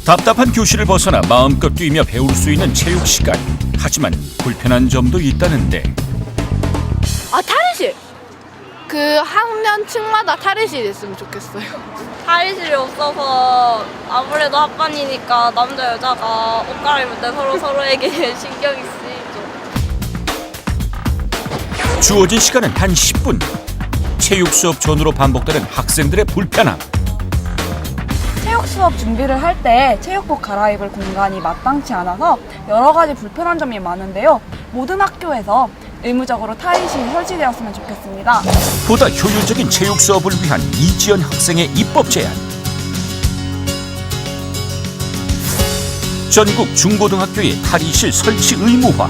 답답한 교실을 벗어나 마음껏 뛰며 배울 수 있는 체육 시간. 하지만 불편한 점도 있다는데. 탈의실. 그 학년층마다 탈의실이 있으면 좋겠어요. 탈의실이 없어서 아무래도 합반이니까 남자 여자가 옷 갈아입을 때 서로에게 신경이 쓰이죠. 주어진 시간은 단 10분. 체육 수업 전후로 반복되는 학생들의 불편함. 체육 수업 준비를 할 때 체육복 갈아입을 공간이 마땅치 않아서 여러 가지 불편한 점이 많은데요. 모든 학교에서 의무적으로 탈의실이 설치되었으면 좋겠습니다. 보다 효율적인 체육 수업을 위한 이지연 학생의 입법 제안. 전국 중고등학교의 탈의실 설치 의무화.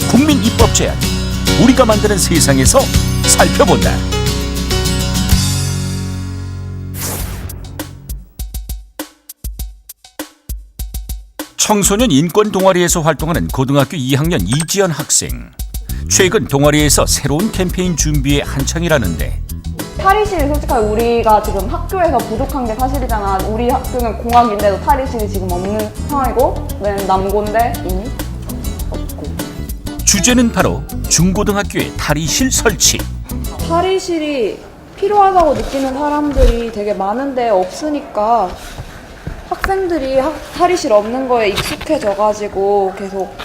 국민 입법 제안. 우리가 만드는 세상에서 살펴본다. 청소년 인권 동아리에서 활동하는 고등학교 2학년 이지연 학생. 최근 동아리에서 새로운 캠페인 준비에 한창이라는데. 탈의실이 솔직하게 우리가 지금 학교에서 부족한 게 사실이잖아. 우리 학교는 공학인데도 탈의실이 지금 없는 상황이고, 남고인데 이미 없고. 주제는 바로 중고등학교의 탈의실 설치. 탈의실이 필요하다고 느끼는 사람들이 되게 많은데 없으니까 학생들이 탈의실 없는 거에 익숙해져가지고 계속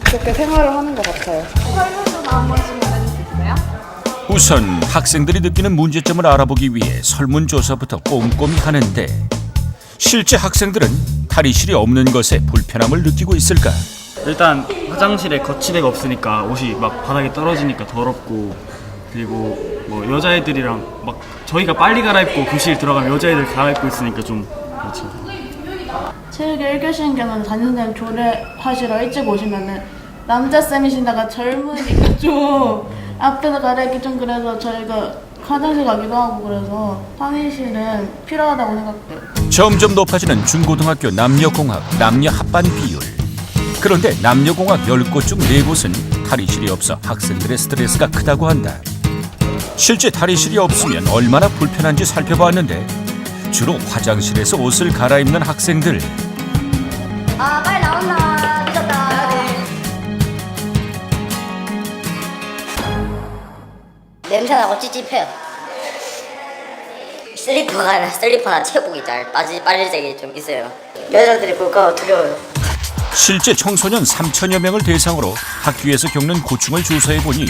그렇게 생활을 하는 것 같아요. 설문 좀 한 번씩만 해줄 수 있어요? 우선 학생들이 느끼는 문제점을 알아보기 위해 설문조사부터 꼼꼼히 하는데, 실제 학생들은 탈의실이 없는 것에 불편함을 느끼고 있을까? 일단 화장실에 거치대가 없으니까 옷이 막 바닥에 떨어지니까 더럽고, 그리고 뭐 여자애들이랑 막 저희가 빨리 갈아입고 교실 들어가면 여자애들 갈아입고 있으니까 좀 그렇죠. 체육 1교시인께는 담임선생님 조례하시러 일찍 오시면은 남자쌤이신다가 젊으니까 좀 앞에서 갈아입기 좀 그래서 저희가 화장실 가기도 하고 그래서 탈의실은 필요하다고 생각돼요. 점점 높아지는 중고등학교 남녀공학, 남녀 합반 비율. 그런데 남녀공학 10곳 중 4곳은 탈의실이 없어 학생들의 스트레스가 크다고 한다. 실제 탈의실이 없으면 얼마나 불편한지 살펴봤는데, 주로 화장실에서 옷을 갈아입는 학생들. 빨리 나온다. 늦었다. 냄새나고 찝찝해요. 슬리퍼나 체육복이 잘 빨리색이 좀 있어요. 여자들이 볼까 두려워요. 실제 청소년 3천여 명을 대상으로 학교에서 겪는 고충을 조사해보니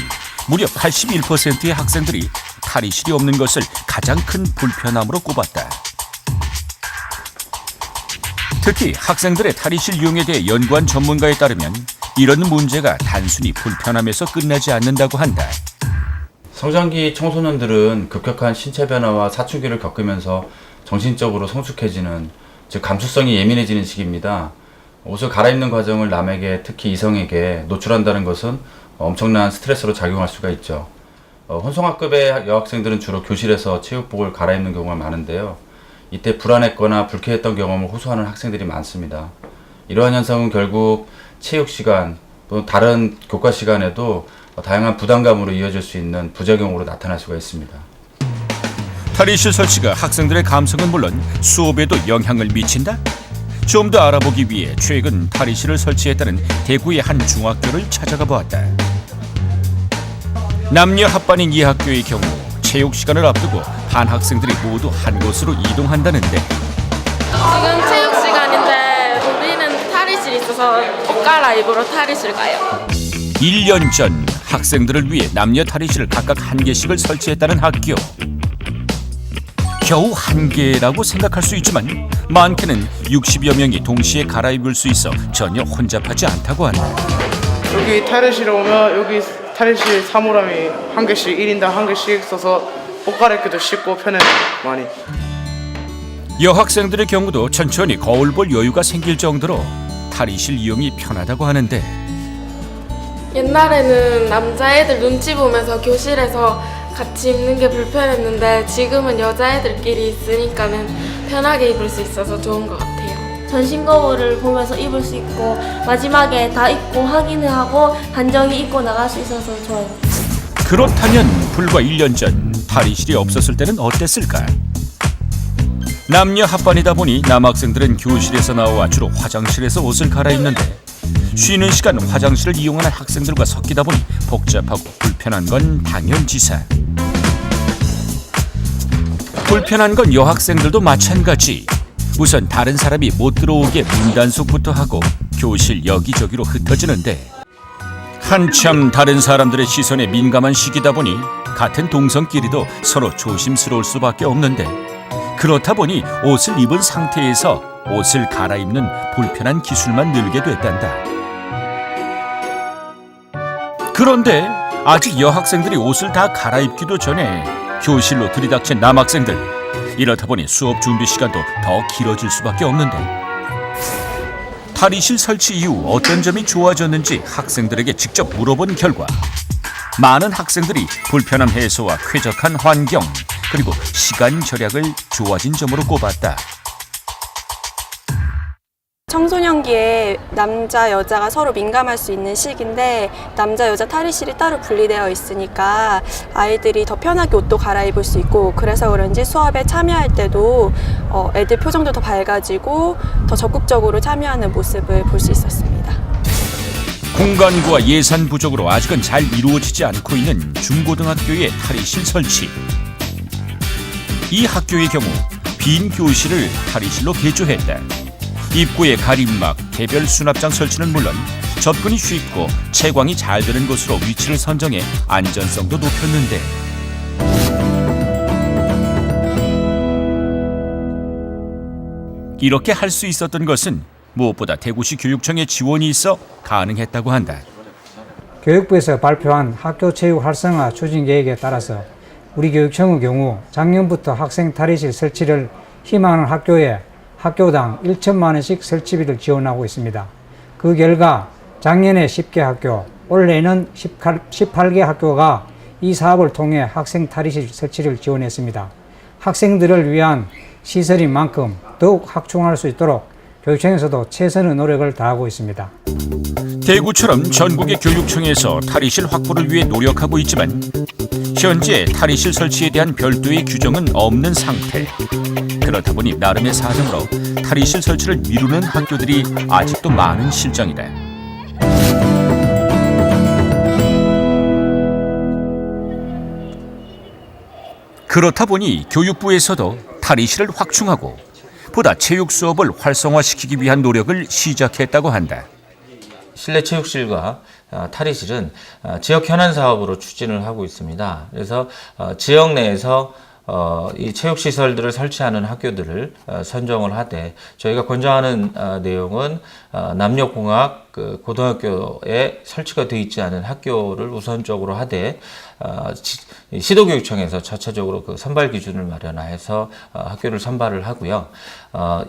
무려 81%의 학생들이 탈의실이 없는 것을 가장 큰 불편함으로 꼽았다. 특히 학생들의 탈의실 이용에 대해 연구한 전문가에 따르면 이런 문제가 단순히 불편함에서 끝나지 않는다고 한다. 성장기 청소년들은 급격한 신체 변화와 사춘기를 겪으면서 정신적으로 성숙해지는, 즉 감수성이 예민해지는 시기입니다. 옷을 갈아입는 과정을 남에게, 특히 이성에게 노출한다는 것은 엄청난 스트레스로 작용할 수가 있죠. 혼성학급의 여학생들은 주로 교실에서 체육복을 갈아입는 경우가 많은데요. 이때 불안했거나 불쾌했던 경험을 호소하는 학생들이 많습니다. 이러한 현상은 결국 체육 시간 또는 다른 교과 시간에도 다양한 부담감으로 이어질 수 있는 부작용으로 나타날 수가 있습니다. 탈의실 설치가 학생들의 감성은 물론 수업에도 영향을 미친다? 좀 더 알아보기 위해 최근 탈의실을 설치했다는 대구의 한 중학교를 찾아가 보았다. 남녀 합반인 이 학교의 경우 체육 시간을 앞두고 반 학생들이 모두 한 곳으로 이동한다는데. 지금 체육 시간인데 우리는 탈의실이 있어서 옷 갈아입으러 탈의실 가요. 1년 전 학생들을 위해 남녀 탈의실을 각각 한 개씩을 설치했다는 학교. 겨우 한 개라고 생각할 수 있지만 많게는 60여 명이 동시에 갈아입을 수 있어 전혀 혼잡하지 않다고 한다. 여기 탈의실에 오면 여기 탈의실 사물함이 한 개씩 1인당 한 개씩 써서 옷 갈아입기도 쉽고 편해 많이. 여학생들의 경우도 천천히 거울 볼 여유가 생길 정도로 탈의실 이용이 편하다고 하는데, 옛날에는 남자애들 눈치 보면서 교실에서 같이 입는 게 불편했는데 지금은 여자애들끼리 있으니까는 편하게 입을 수 있어서 좋은 것 같아요. 전신 거울을 보면서 입을 수 있고 마지막에 다 입고 확인을 하고 단정히 입고 나갈 수 있어서 좋아요. 그렇다면 불과 1년 전 탈의실이 없었을 때는 어땠을까? 남녀 합반이다 보니 남학생들은 교실에서 나와 주로 화장실에서 옷을 갈아입는데 쉬는 시간 화장실을 이용하는 학생들과 섞이다 보니 복잡하고 불편한 건 당연지사. 불편한 건 여학생들도 마찬가지. 우선 다른 사람이 못 들어오게 문단속부터 하고 교실 여기저기로 흩어지는데 한참 다른 사람들의 시선에 민감한 시기다 보니 같은 동성끼리도 서로 조심스러울 수밖에 없는데 그렇다 보니 옷을 입은 상태에서 옷을 갈아입는 불편한 기술만 늘게 됐단다. 그런데 아직 여학생들이 옷을 다 갈아입기도 전에 교실로 들이닥친 남학생들. 이렇다 보니 수업 준비 시간도 더 길어질 수밖에 없는데 탈의실 설치 이후 어떤 점이 좋아졌는지 학생들에게 직접 물어본 결과 많은 학생들이 불편함 해소와 쾌적한 환경 그리고 시간 절약을 좋아진 점으로 꼽았다. 청소년기에 남자, 여자가 서로 민감할 수 있는 시기인데 남자, 여자 탈의실이 따로 분리되어 있으니까 아이들이 더 편하게 옷도 갈아입을 수 있고 그래서 그런지 수업에 참여할 때도 애들 표정도 더 밝아지고 더 적극적으로 참여하는 모습을 볼 수 있었습니다. 공간과 예산 부족으로 아직은 잘 이루어지지 않고 있는 중고등학교의 탈의실 설치. 이 학교의 경우 빈 교실을 탈의실로 개조했다. 입구에 가림막, 개별 수납장 설치는 물론 접근이 쉽고 채광이 잘 되는 곳으로 위치를 선정해 안전성도 높였는데 이렇게 할 수 있었던 것은 무엇보다 대구시 교육청의 지원이 있어 가능했다고 한다. 교육부에서 발표한 학교 체육 활성화 추진 계획에 따라서 우리 교육청의 경우 작년부터 학생 탈의실 설치를 희망하는 학교에 학교당 1천만 원씩 설치비를 지원하고 있습니다. 그 결과 작년에 10개 학교, 올해는 18개 학교가 이 사업을 통해 학생 탈의실 설치를 지원했습니다. 학생들을 위한 시설인 만큼 더욱 확충할 수 있도록 교육청에서도 최선의 노력을 다하고 있습니다. 대구처럼 전국의 교육청에서 탈의실 확보를 위해 노력하고 있지만 현재 탈의실 설치에 대한 별도의 규정은 없는 상태. 그렇다 보니 나름의 사정으로 탈의실 설치를 미루는 학교들이 아직도 많은 실정이다. 그렇다 보니 교육부에서도 탈의실을 확충하고 보다 체육 수업을 활성화시키기 위한 노력을 시작했다고 한다. 실내 체육실과 탈의실은 지역 현안 사업으로 추진을 하고 있습니다. 그래서 지역 내에서 이 체육시설들을 설치하는 학교들을 선정을 하되 저희가 권장하는 내용은 남녀공학 고등학교에 설치가 되어 있지 않은 학교를 우선적으로 하되 시도교육청에서 자체적으로 그 선발 기준을 마련해서 학교를 선발을 하고요.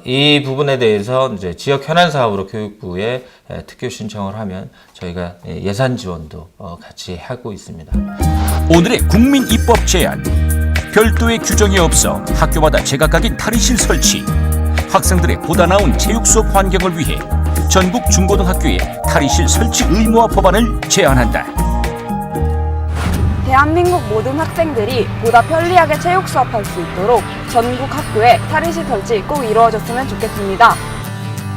이 부분에 대해서 이제 지역 현안 사업으로 교육부에 특교 신청을 하면 저희가 예산 지원도 같이 하고 있습니다. 오늘의 국민 입법 제안. 별도의 규정이 없어 학교마다 제각각인 탈의실 설치. 학생들의 보다 나은 체육 수업 환경을 위해 전국 중고등학교에 탈의실 설치 의무화 법안을 제안한다. 대한민국 모든 학생들이 보다 편리하게 체육 수업할 수 있도록 전국 학교에 탈의실 설치 꼭 이루어졌으면 좋겠습니다.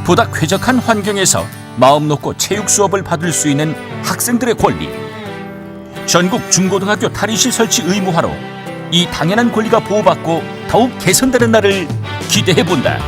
보다 쾌적한 환경에서 마음 놓고 체육 수업을 받을 수 있는 학생들의 권리. 전국 중고등학교 탈의실 설치 의무화로 이 당연한 권리가 보호받고 더욱 개선되는 날을 기대해본다.